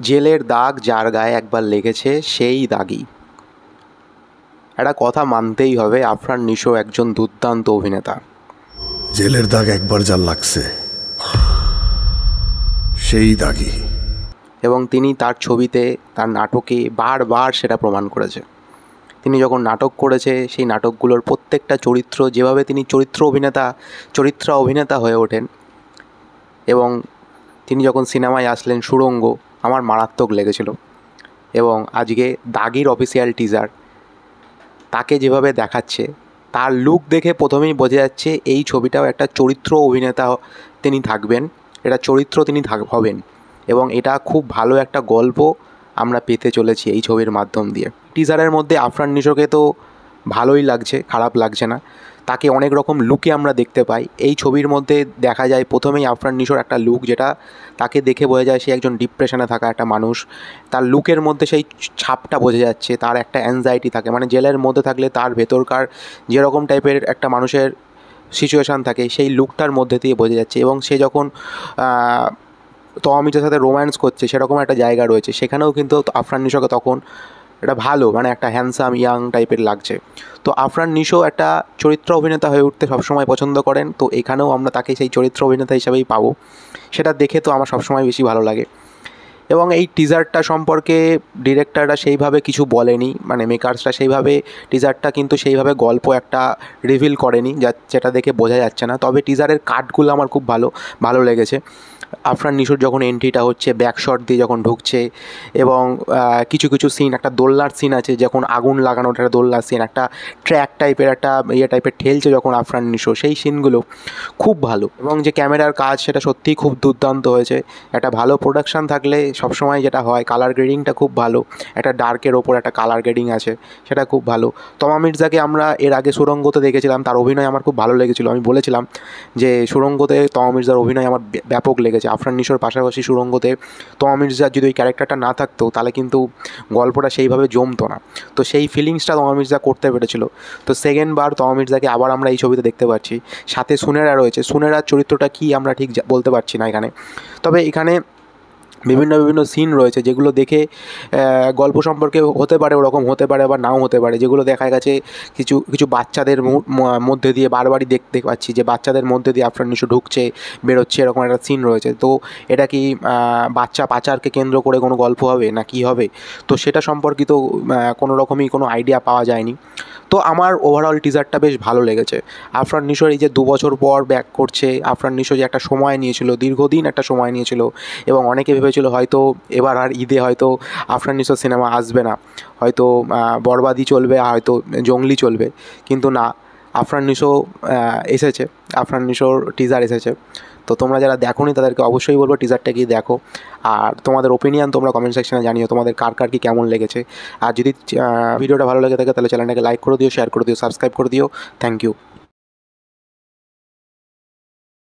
জেলের দাগ যার গায়ে একবার লেগেছে সেই দাগই। একটা কথা মানতেই হবে, আফরান নিশো একজন দুর্দান্ত অভিনেতা। জেলের দাগ একবার যার লাগছে সেই দাগই। এবং তিনি তার ছবিতে, তার নাটকে বারবার সেটা প্রমাণ করেছে। তিনি যখন নাটক করেছে সেই নাটকগুলোর প্রত্যেকটা চরিত্র, যেভাবে তিনি চরিত্র অভিনেতা হয়ে ওঠেন, এবং তিনি যখন সিনেমায় আসলেন সুড়ঙ্গ, আমার মারাত্মক লেগেছিল। এবং আজকে দাগির অফিসিয়াল টিজার তাকে যেভাবে দেখাচ্ছে, তার লুক দেখে প্রথমেই বোঝা যাচ্ছে এই ছবিটাও একটা চরিত্র অভিনেতা তিনি থাকবেন, এটা চরিত্র তিনি হবেন, এবং এটা খুব ভালো একটা গল্প আমরা পেতে চলেছি এই ছবির মাধ্যম দিয়ে। টিজারের মধ্যে আফরান নিশোকে তো ভালোই লাগছে, খারাপ লাগছে না। তাকে অনেক রকম লুকে আমরা দেখতে পাই। এই ছবির মধ্যে দেখা যায় প্রথমেই আফরান নিশোর একটা লুক, যেটা তাকে দেখে বোঝা যায় সে একজন ডিপ্রেশনে থাকা একটা মানুষ। তার লুকের মধ্যে সেই ছাপটা বোঝা যাচ্ছে, তার একটা অ্যাংজাইটি থাকে, মানে জেলের মধ্যে থাকলে তার ভেতরকার যেরকম টাইপের একটা মানুষের সিচুয়েশান থাকে সেই লুকটার মধ্যে দিয়ে বোঝা যাচ্ছে। এবং সে যখন তমা মির্জার সাথে রোম্যান্স করছে সেরকম একটা জায়গা রয়েছে, সেখানেও কিন্তু আফরান নিশোকে তখন এটা ভালো, মানে একটা হ্যান্ডসাম ইয়াং টাইপের লাগছে। তো আফরান নিশো একটা চরিত্র অভিনেতা হয়ে উঠতে সবসময় পছন্দ করেন, তো এখানেও আমরা তাকে সেই চরিত্র অভিনেতা হিসাবেই পাবো। সেটা দেখে তো আমার সবসময় বেশি ভালো লাগে। এবং এই টিজারটা সম্পর্কে ডিরেক্টররা সেইভাবে কিছু বলেনি, মানে মেকার্সরা সেইভাবে টিজারটা কিন্তু সেইভাবে গল্প একটা রিভিল করেনি, যেটা দেখে বোঝা যাচ্ছে না। তবে টিজারের কাটগুলো আমার খুব ভালো লেগেছে। আফরান নিশোর যখন এন্ট্রিটা হচ্ছে, ব্যাক শট দিয়ে যখন ঢুকছে, এবং কিছু সিন, একটা দোলনার সিন আছে যখন আগুন লাগানো, একটা দোলনার সিন, একটা ট্র্যাক টাইপের একটা টাইপের ঠেলছে যখন আফরান নিশো, সেই সিনগুলো খুব ভালো। এবং যে ক্যামেরার কাজ সেটা সত্যিই খুব দুর্দান্ত হয়েছে। একটা ভালো প্রোডাকশান থাকলে সবসময় যেটা হয়, কালার গ্রেডিংটা খুব ভালো, একটা ডার্কের ওপর একটা কালার গ্রেডিং আছে, সেটা খুব ভালো। তমা মির্জাকে আমরা এর আগে সুড়ঙ্গতে দেখেছিলাম, তার অভিনয় আমার খুব ভালো লেগেছিলো। আমি বলেছিলাম যে সুড়ঙ্গতে তমা মির্জার অভিনয় আমার ব্যাপক লেগেছে। আফরান নিশোর পাশাপাশি সুড়ঙ্গতে তমা মির্জার যদি ওই ক্যারেক্টারটা না থাকতো তাহলে কিন্তু গল্পটা সেইভাবে জমতো না। তো সেই ফিলিংসটা তমা মির্জা করতে পেরেছিল। তো সেকেন্ড বার তমা মির্জাকে আবার আমরা এই ছবিতে দেখতে পাচ্ছি। সাথে সুনেরা রয়েছে, সুনেরার চরিত্রটা কী আমরা ঠিক বলতে পারছি না এখানে। তবে এখানে বিভিন্ন সিন রয়েছে যেগুলো দেখে গল্প সম্পর্কে হতে পারে, ওরকম হতে পারে, আবার নাও হতে পারে। যেগুলো দেখা গেছে কিছু বাচ্চাদের মধ্যে দিয়ে বারবারই দেখতে পাচ্ছি যে বাচ্চাদের মধ্যে দিয়ে আফরান নিশো ঢুকছে বেরোচ্ছে, এরকম একটা সিন রয়েছে। তো এটা কি বাচ্চা পাচারকে কেন্দ্র করে কোনো গল্প হবে না কি হবে, তো সেটা সম্পর্কিত কোনো রকমই কোনো আইডিয়া পাওয়া যায়নি। তো আমার ওভারঅল টিজারটা বেশ ভালো লেগেছে। আফরান নিশোর এই যে 2 বছর পর ব্যাক করছে, আফরান নিশো যে একটা সময় নিয়েছিল, দীর্ঘদিন একটা সময় নিয়েছিল, এবং অনেকে ভেবেছিল হয়তো এবার আর ঈদে হয়তো আফরান নিশোর সিনেমা আসবে না, হয়তো বরবাদি চলবে, হয়তো জঙ্গলি চলবে, কিন্তু না, আফরান নিশো এসেছে, আফরান নিশোর টিজার এসেছে। তো তোমরা যারা দেখোনি তাদেরকে অবশ্যই বলবো টিজারটা গিয়ে দেখো। আর তোমাদের ওপিনিয়ন তোমরা কমেন্ট সেকশনে জানিও তোমাদের কার কি কেমন লেগেছে। আর যদি ভিডিওটা ভালো লেগে থাকে তাহলে চ্যানেলটাকে লাইক করে দিও, শেয়ার করে দিও, সাবস্ক্রাইব করে দিও। Thank you.